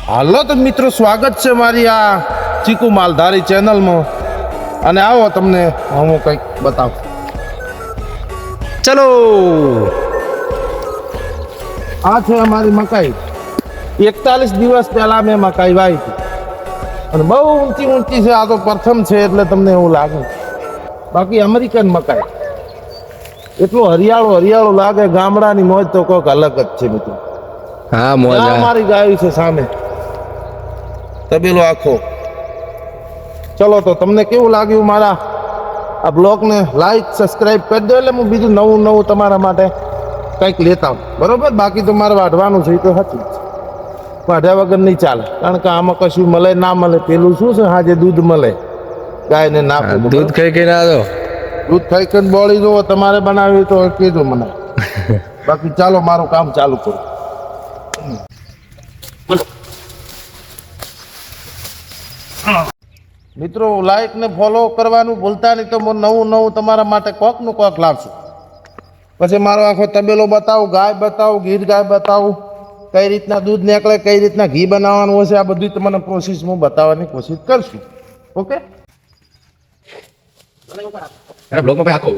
હાલો તો મિત્રો, સ્વાગત છે મારી આ ચીકુ માલધારી ચેનલમાં. અને આવો તમને હું કંઈક બતાવું. ચલો, આ છે અમારી મકાઈ. 41 દિવસ પહેલા મેં મકાઈ વાવી હતી અને બહુ ઊંચી ઊંચી છે. આ તો પ્રથમ છે એટલે તમને એવું લાગે, બાકી અમેરિકન મકાઈ. એટલું હરિયાળું લાગે, ગામડાની મોજ તો કોઈક અલગ જ છે મિત્રો. હા, મોજ. અમારી ગાય છે સામે તબેલો આખો. ચલો તો તમને કેવું લાગ્યું મારા આ બ્લોગને લાઈક સબસ્ક્રાઈબ કરી દો, એટલે હું બીજું નવું તમારા માટે કંઈક લેતા હું. બરોબર, બાકી તો મારે વાઢવાનું છે એ તો સાચું જ. વાઢ્યા વગર નહીં ચાલે, કારણ કે આમાં કશું મળે ના મળે. પેલું શું છે, હાજે દૂધ મળે ગાયને નાખવું. દૂધ ખાઈ ના દો, દૂધ ખાઈ કરીને બોળી જુઓ. તમારે બનાવી તો કહેજો મને. બાકી ચાલો મારું કામ ચાલુ કરું. મિત્રો, લાઈક ને ફોલો કરવાનું ભૂલતા નહીં, તો હું નવું તમારા માટે કોકનું કોક લાવશું. પછી મારો આખો તબેલો બતાવું, ગાય બતાવું, ગીર ગાય બતાવું, કઈ રીતના દૂધ નીકળે, કઈ રીતના ઘી બનાવવાનું હશે, આ બધી તમને પ્રોસેસ હું બતાવવાની કોશિશ કરશું. ઓકે. બ્લોગમાં આખો